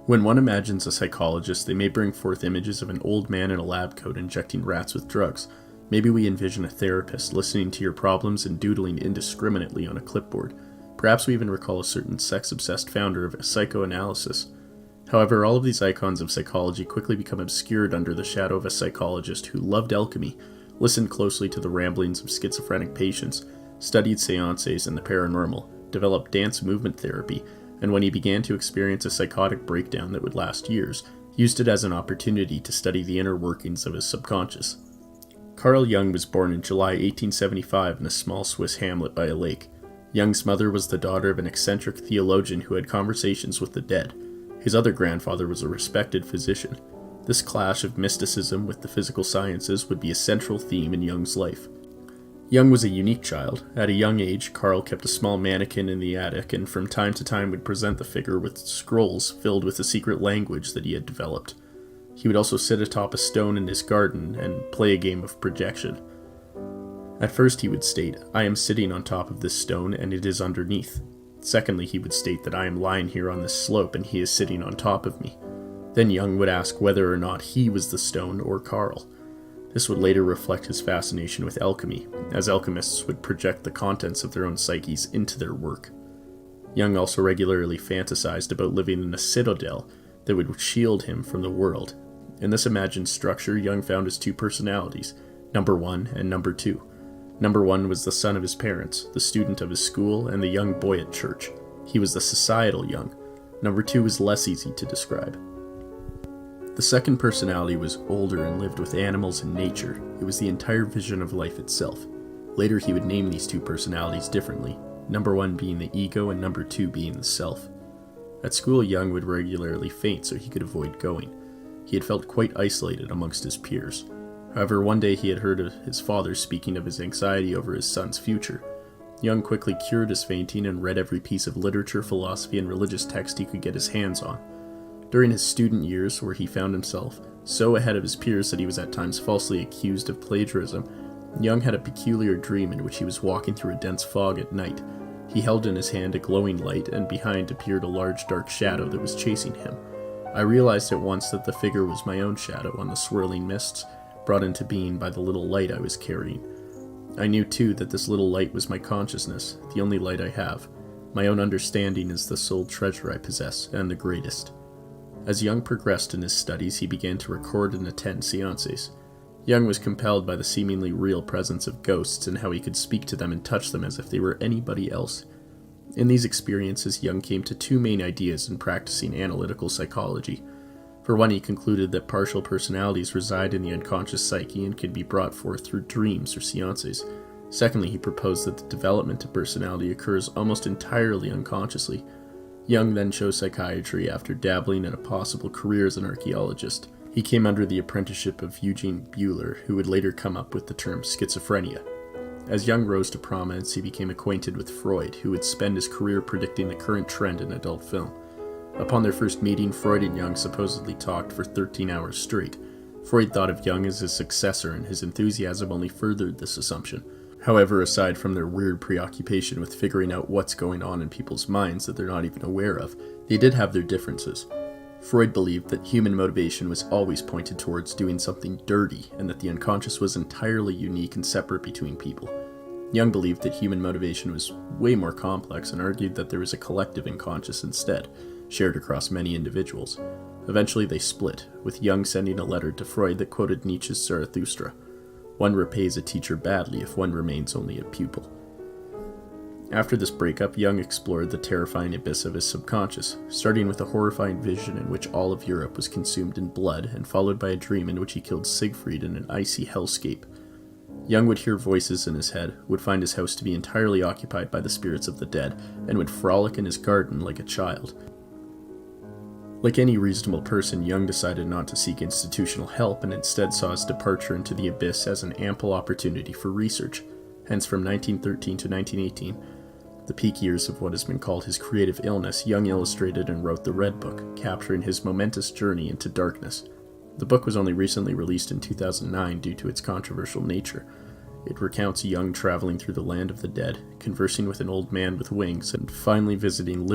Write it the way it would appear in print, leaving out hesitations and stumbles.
When one imagines a psychologist, they may bring forth images of an old man in a lab coat injecting rats with drugs. Maybe we envision a therapist listening to your problems and doodling indiscriminately on a clipboard. Perhaps we even recall a certain sex-obsessed founder of psychoanalysis. However, all of these icons of psychology quickly become obscured under the shadow of a psychologist who loved alchemy, listened closely to the ramblings of schizophrenic patients, studied seances and the paranormal, developed dance movement therapy, and when he began to experience a psychotic breakdown that would last years, used it as an opportunity to study the inner workings of his subconscious. Carl Jung was born in July 1875 in a small Swiss hamlet by a lake. Jung's mother was the daughter of an eccentric theologian who had conversations with the dead. His other grandfather was a respected physician. This clash of mysticism with the physical sciences would be a central theme in Jung's life. Jung was a unique child. At a young age, Carl kept a small mannequin in the attic and from time to time would present the figure with scrolls filled with a secret language that he had developed. He would also sit atop a stone in his garden and play a game of projection. At first he would state, "I am sitting on top of this stone and it is underneath." Secondly, he would state that I am lying here on this slope and he is sitting on top of me. Then Jung would ask whether or not he was the stone or Carl. This would later reflect his fascination with alchemy, as alchemists would project the contents of their own psyches into their work. Jung also regularly fantasized about living in a citadel that would shield him from the world. In this imagined structure, Jung found his two personalities, number 1 and number 2. Number 1 was the son of his parents, the student of his school, and the young boy at church. He was the societal Jung. Number 2 was less easy to describe. The second personality was older and lived with animals and nature. It was the entire vision of life itself. Later he would name these two personalities differently, number 1 being the ego and number 2 being the self. At school, Jung would regularly faint so he could avoid going. He had felt quite isolated amongst his peers. However, one day he had heard of his father speaking of his anxiety over his son's future. Jung quickly cured his fainting and read every piece of literature, philosophy, and religious text he could get his hands on. During his student years, where he found himself so ahead of his peers that he was at times falsely accused of plagiarism, Jung had a peculiar dream in which he was walking through a dense fog at night. He held in his hand a glowing light, and behind appeared a large dark shadow that was chasing him. I realized at once that the figure was my own shadow on the swirling mists, brought into being by the little light I was carrying. I knew too that this little light was my consciousness, the only light I have. My own understanding is the sole treasure I possess, and the greatest. As Jung progressed in his studies, he began to record and attend seances. Jung was compelled by the seemingly real presence of ghosts and how he could speak to them and touch them as if they were anybody else. In these experiences, Jung came to two main ideas in practicing analytical psychology. For one, he concluded that partial personalities reside in the unconscious psyche and can be brought forth through dreams or seances. Secondly, he proposed that the development of personality occurs almost entirely unconsciously. Jung then chose psychiatry after dabbling in a possible career as an archaeologist. He came under the apprenticeship of Eugene Buehler, who would later come up with the term schizophrenia. As Jung rose to prominence, he became acquainted with Freud, who would spend his career predicting the current trend in adult film. Upon their first meeting, Freud and Jung supposedly talked for 13 hours straight. Freud thought of Jung as his successor, and his enthusiasm only furthered this assumption. However, aside from their weird preoccupation with figuring out what's going on in people's minds that they're not even aware of, they did have their differences. Freud believed that human motivation was always pointed towards doing something dirty, and that the unconscious was entirely unique and separate between people. Jung believed that human motivation was way more complex and argued that there was a collective unconscious instead, shared across many individuals. Eventually they split, with Jung sending a letter to Freud that quoted Nietzsche's Zarathustra. One repays a teacher badly if one remains only a pupil. After this breakup, Jung explored the terrifying abyss of his subconscious, starting with a horrifying vision in which all of Europe was consumed in blood, and followed by a dream in which he killed Siegfried in an icy hellscape. Jung would hear voices in his head, would find his house to be entirely occupied by the spirits of the dead, and would frolic in his garden like a child. Like any reasonable person, Jung decided not to seek institutional help and instead saw his departure into the abyss as an ample opportunity for research. Hence, from 1913 to 1918, the peak years of what has been called his creative illness, Jung illustrated and wrote the Red Book, capturing his momentous journey into darkness. The book was only recently released in 2009 due to its controversial nature. It recounts Jung traveling through the land of the dead, conversing with an old man with wings, and finally visiting